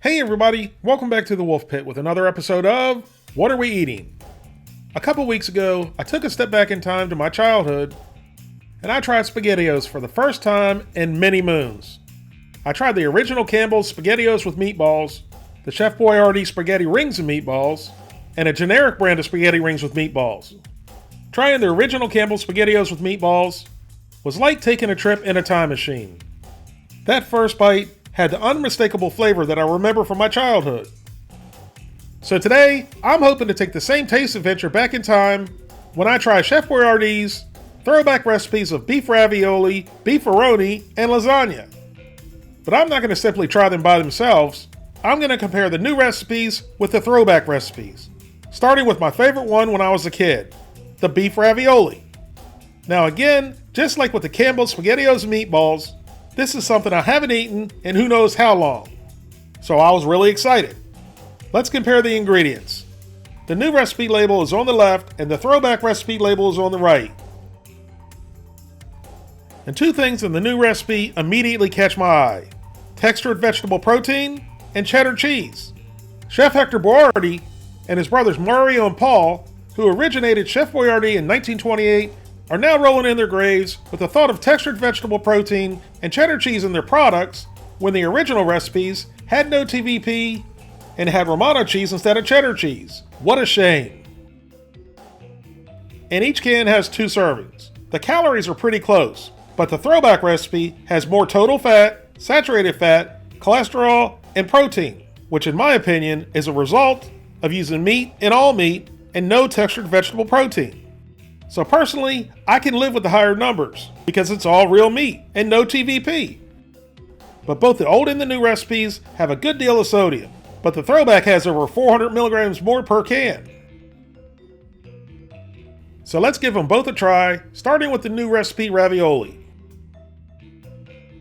Hey everybody, welcome back to the Wolfe Pit with another episode of What Are We Eating? A couple weeks ago, I took a step back in time to my childhood and I tried SpaghettiOs for the first time in many moons. I tried the original Campbell's SpaghettiOs with meatballs, the Chef Boyardee spaghetti rings and meatballs, and a generic brand of spaghetti rings with meatballs. Trying the original Campbell's SpaghettiOs with meatballs was like taking a trip in a time machine. That first bite had the unmistakable flavor that I remember from my childhood. So today, I'm hoping to take the same taste adventure back in time when I try Chef Boyardee's throwback recipes of beef ravioli, beefaroni, and lasagna. But I'm not going to simply try them by themselves. I'm going to compare the new recipes with the throwback recipes, starting with my favorite one when I was a kid, the beef ravioli. Now again, just like with the Campbell's SpaghettiOs and meatballs, this is something I haven't eaten in who knows how long. So I was really excited. Let's compare the ingredients. The new recipe label is on the left and the throwback recipe label is on the right. And two things in the new recipe immediately catch my eye: textured vegetable protein and cheddar cheese. Chef Hector Boyardee and his brothers Mario and Paul, who originated Chef Boyardee in 1928, are now rolling in their graves with the thought of textured vegetable protein and cheddar cheese in their products when the original recipes had no TVP and had Romano cheese instead of cheddar cheese. What a shame. And each can has 2 servings. The calories are pretty close, but the throwback recipe has more total fat, saturated fat, cholesterol, and protein, which in my opinion is a result of using meat in all meat and no textured vegetable protein. So personally, I can live with the higher numbers because it's all real meat and no TVP. But both the old and the new recipes have a good deal of sodium, but the throwback has over 400 milligrams more per can. So let's give them both a try, starting with the new recipe ravioli.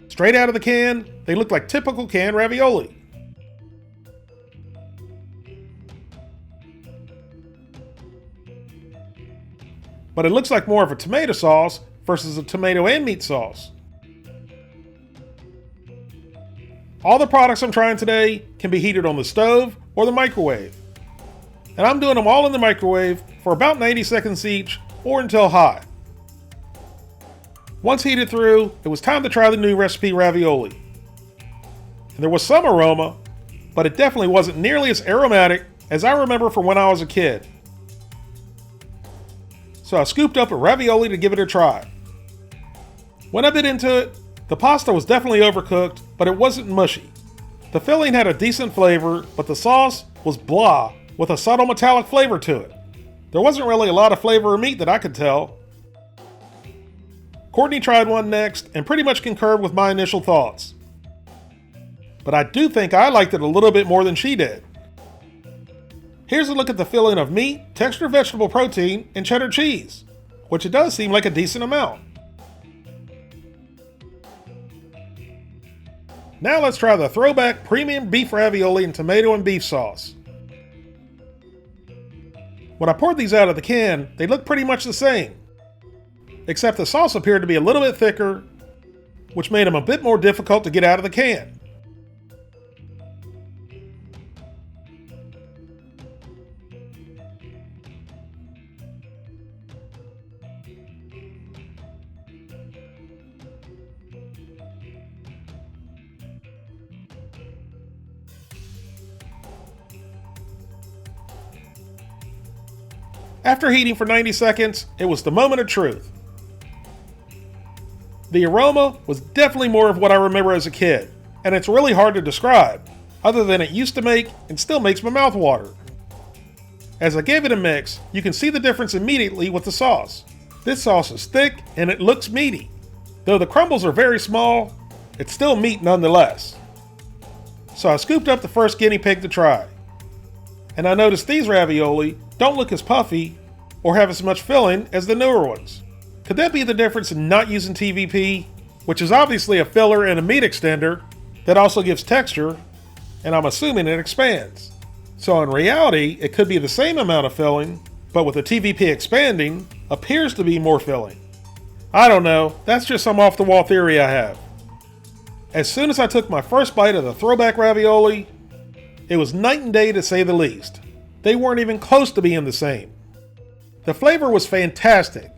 Straight out of the can, they look like typical canned ravioli. But it looks like more of a tomato sauce versus a tomato and meat sauce. All the products I'm trying today can be heated on the stove or the microwave. And I'm doing them all in the microwave for about 90 seconds each or until hot. Once heated through, it was time to try the new recipe ravioli. And there was some aroma, but it definitely wasn't nearly as aromatic as I remember from when I was a kid. So I scooped up a ravioli to give it a try. When I bit into it, the pasta was definitely overcooked, but it wasn't mushy. The filling had a decent flavor, but the sauce was blah with a subtle metallic flavor to it. There wasn't really a lot of flavor or meat that I could tell. Courtney tried one next and pretty much concurred with my initial thoughts. But I do think I liked it a little bit more than she did. Here's a look at the filling of meat, textured vegetable protein, and cheddar cheese, which it does seem like a decent amount. Now let's try the throwback premium beef ravioli and tomato and beef sauce. When I poured these out of the can, they looked pretty much the same, except the sauce appeared to be a little bit thicker, which made them a bit more difficult to get out of the can. After heating for 90 seconds, it was the moment of truth. The aroma was definitely more of what I remember as a kid, and it's really hard to describe, other than it used to make and still makes my mouth water. As I gave it a mix, you can see the difference immediately with the sauce. This sauce is thick and it looks meaty. Though the crumbles are very small, it's still meat nonetheless. So I scooped up the first guinea pig to try. And I noticed these ravioli don't look as puffy or have as much filling as the newer ones. Could that be the difference in not using TVP, which is obviously a filler and a meat extender that also gives texture, and I'm assuming it expands. So in reality, it could be the same amount of filling, but with the TVP expanding, appears to be more filling. I don't know, that's just some off the wall theory I have. As soon as I took my first bite of the throwback ravioli, It was night and day to say the least. They weren't even close to being the same. The flavor was fantastic.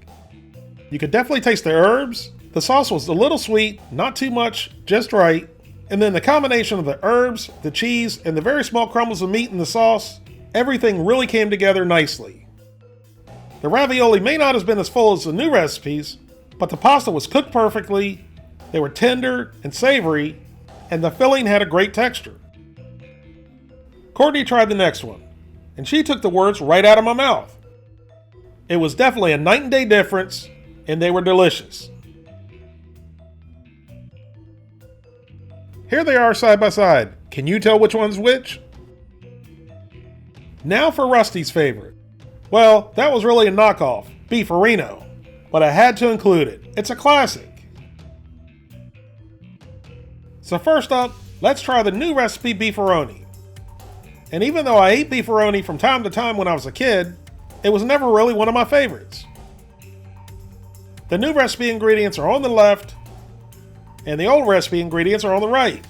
You could definitely taste the herbs. The sauce was a little sweet, not too much, just right. And then the combination of the herbs, the cheese, and the very small crumbles of meat in the sauce, everything really came together nicely. The ravioli may not have been as full as the new recipes, but the pasta was cooked perfectly, they were tender and savory, and the filling had a great texture. Courtney tried the next one, and she took the words right out of my mouth. It was definitely a night and day difference, and they were delicious. Here they are side by side. Can you tell which one's which? Now for Rusty's favorite. Well, that was really a knockoff, Beefarino, but I had to include it. It's a classic. So first up, let's try the new recipe Beefaroni. And even though I ate Beefaroni from time to time when I was a kid, it was never really one of my favorites. The new recipe ingredients are on the left, and the old recipe ingredients are on the right.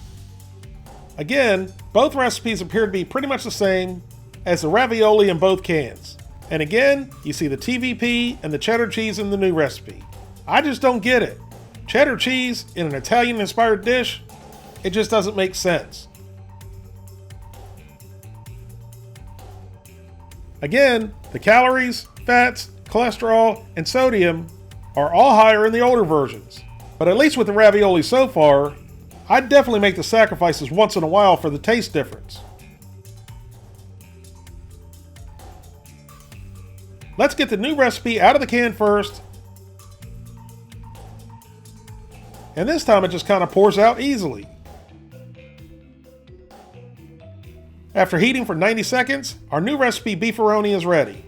Again, both recipes appear to be pretty much the same as the ravioli in both cans. And again, you see the TVP and the cheddar cheese in the new recipe. I just don't get it. Cheddar cheese in an Italian-inspired dish? It just doesn't make sense. Again, the calories, fats, cholesterol, and sodium are all higher in the older versions. But at least with the ravioli so far, I'd definitely make the sacrifices once in a while for the taste difference. Let's get the new recipe out of the can first. And this time it just kind of pours out easily. After heating for 90 seconds, our new recipe Beefaroni is ready.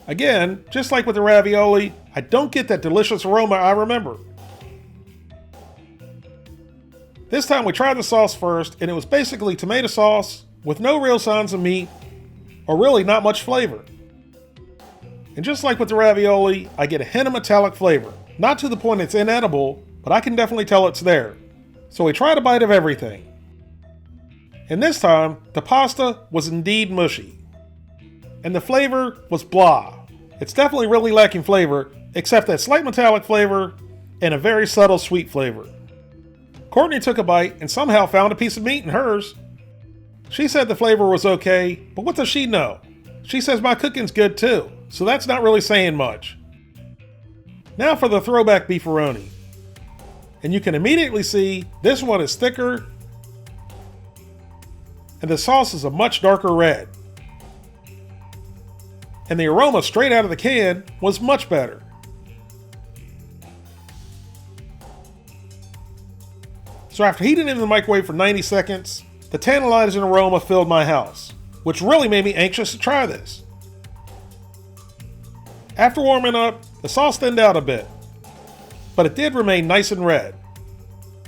Again, just like with the ravioli, I don't get that delicious aroma I remember. This time we tried the sauce first, and it was basically tomato sauce with no real signs of meat, or really not much flavor. And just like with the ravioli, I get a hint of metallic flavor. Not to the point it's inedible, but I can definitely tell it's there. So we tried a bite of everything. And this time, the pasta was indeed mushy. And the flavor was blah. It's definitely really lacking flavor, except that slight metallic flavor and a very subtle sweet flavor. Courtney took a bite and somehow found a piece of meat in hers. She said the flavor was okay, but what does she know? She says my cooking's good too, so that's not really saying much. Now for the throwback Beefaroni. And you can immediately see this one is thicker, and the sauce is a much darker red. And the aroma straight out of the can was much better. So after heating it in the microwave for 90 seconds, the tantalizing aroma filled my house, which really made me anxious to try this. After warming up, the sauce thinned out a bit, but it did remain nice and red.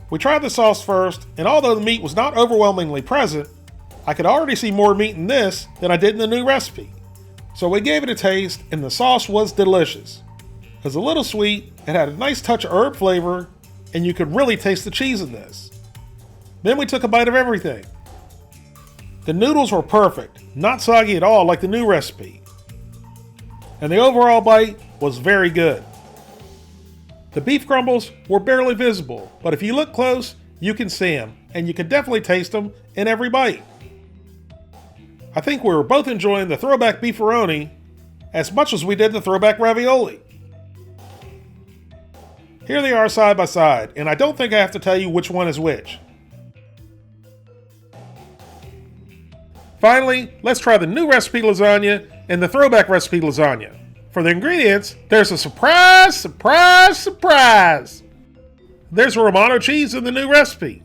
We tried the sauce first, and although the meat was not overwhelmingly present, I could already see more meat in this than I did in the new recipe. So we gave it a taste, and the sauce was delicious. It was a little sweet, it had a nice touch of herb flavor, and you could really taste the cheese in this. Then we took a bite of everything. The noodles were perfect, not soggy at all like the new recipe. And the overall bite was very good. The beef crumbles were barely visible, but if you look close, you can see them, and you can definitely taste them in every bite. I think we were both enjoying the throwback Beefaroni as much as we did the throwback ravioli. Here they are side by side, and I don't think I have to tell you which one is which. Finally, let's try the new recipe lasagna and the throwback recipe lasagna. For the ingredients, there's a surprise, surprise, surprise! There's Romano cheese in the new recipe.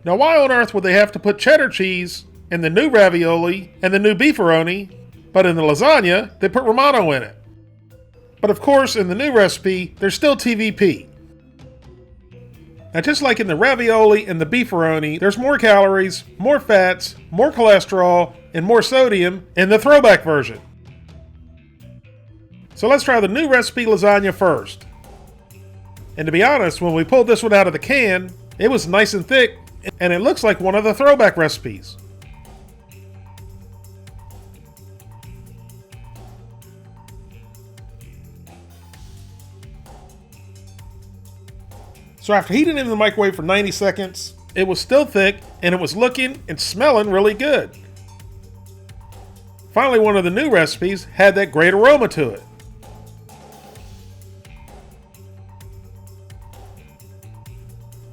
Now why on earth would they have to put cheddar cheese in the new ravioli and the new Beefaroni, but in the lasagna, they put Romano in it? But of course, in the new recipe, there's still TVP. Now just like in the ravioli and the Beefaroni, there's more calories, more fats, more cholesterol, and more sodium in the throwback version. So let's try the new recipe lasagna first. And to be honest, when we pulled this one out of the can, it was nice and thick and it looks like one of the throwback recipes. So after heating it in the microwave for 90 seconds, it was still thick and it was looking and smelling really good. Finally, one of the new recipes had that great aroma to it.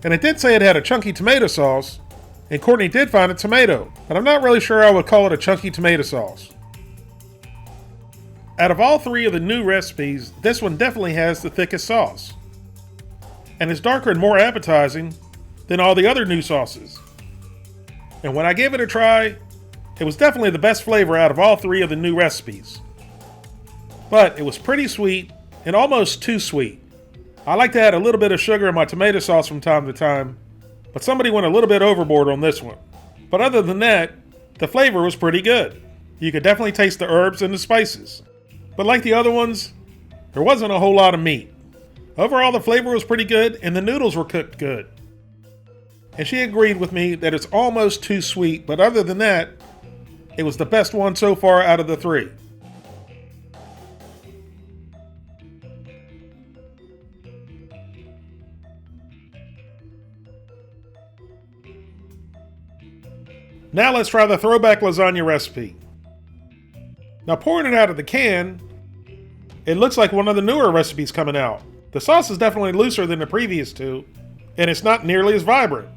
And it did say it had a chunky tomato sauce, and Courtney did find a tomato, but I'm not really sure I would call it a chunky tomato sauce. Out of all three of the new recipes, this one definitely has the thickest sauce. And it's darker and more appetizing than all the other new sauces. And when I gave it a try, it was definitely the best flavor out of all three of the new recipes. But it was pretty sweet and almost too sweet. I like to add a little bit of sugar in my tomato sauce from time to time, but somebody went a little bit overboard on this one. But other than that, the flavor was pretty good. You could definitely taste the herbs and the spices. But like the other ones, there wasn't a whole lot of meat. Overall, the flavor was pretty good and the noodles were cooked good. And she agreed with me that it's almost too sweet, but other than that, it was the best one so far out of the three. Now let's try the throwback lasagna recipe. Now pouring it out of the can, it looks like one of the newer recipes coming out. The sauce is definitely looser than the previous two, and it's not nearly as vibrant.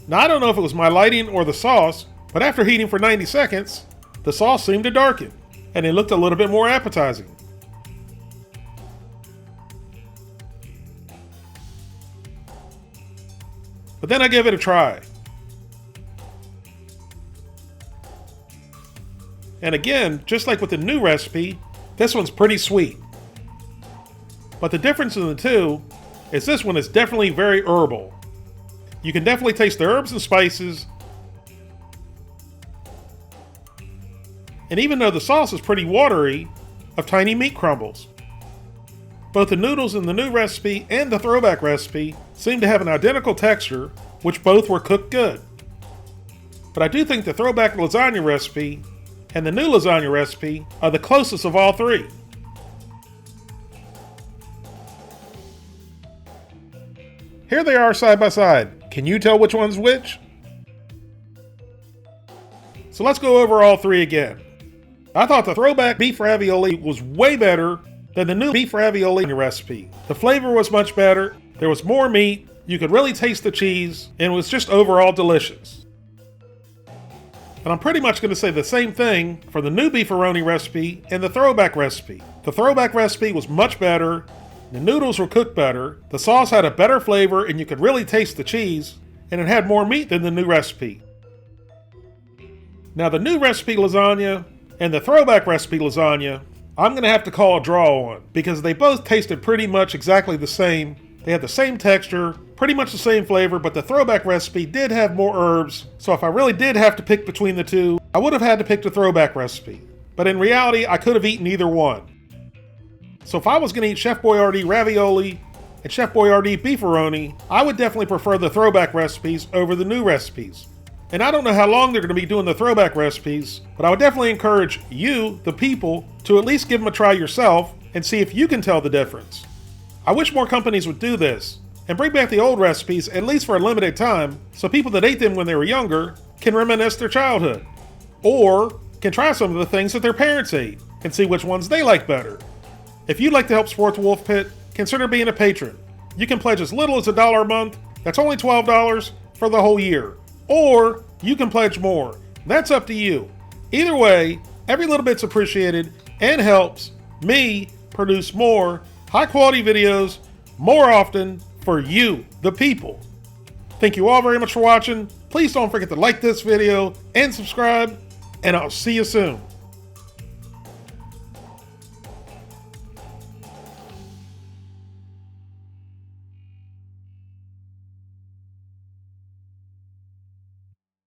Now I don't know if it was my lighting or the sauce, but after heating for 90 seconds, the sauce seemed to darken, and it looked a little bit more appetizing. But then I gave it a try. And again, just like with the new recipe, this one's pretty sweet. But the difference in the two is this one is definitely very herbal. You can definitely taste the herbs and spices. And even though the sauce is pretty watery, of tiny meat crumbles. Both the noodles in the new recipe and the throwback recipe seem to have an identical texture, which both were cooked good. But I do think the throwback lasagna recipe and the new lasagna recipe are the closest of all three. Here they are side by side. Can you tell which one's which? So let's go over all three again. I thought the throwback beef ravioli was way better than the new beef ravioli recipe. The flavor was much better, there was more meat, you could really taste the cheese, and it was just overall delicious. And I'm pretty much going to say the same thing for the new beefaroni recipe and the throwback recipe. The throwback recipe was much better, the noodles were cooked better, the sauce had a better flavor and you could really taste the cheese, and it had more meat than the new recipe. Now the new recipe lasagna and the throwback recipe lasagna, I'm going to have to call a draw on, because they both tasted pretty much exactly the same. They had the same texture, pretty much the same flavor, but the throwback recipe did have more herbs, so if I really did have to pick between the two, I would have had to pick the throwback recipe. But in reality, I could have eaten either one. So if I was going to eat Chef Boyardee ravioli and Chef Boyardee beefaroni, I would definitely prefer the throwback recipes over the new recipes. And I don't know how long they're going to be doing the throwback recipes, but I would definitely encourage you, the people, to at least give them a try yourself and see if you can tell the difference. I wish more companies would do this and bring back the old recipes at least for a limited time so people that ate them when they were younger can reminisce their childhood, or can try some of the things that their parents ate and see which ones they like better. If you'd like to help support the Wolfe Pit, consider being a patron. You can pledge as little as $1 a month, that's only $12 for the whole year. Or you can pledge more. That's up to you. Either way, every little bit's appreciated and helps me produce more high quality videos more often for you, the people. Thank you all very much for watching. Please don't forget to like this video and subscribe, and I'll see you soon.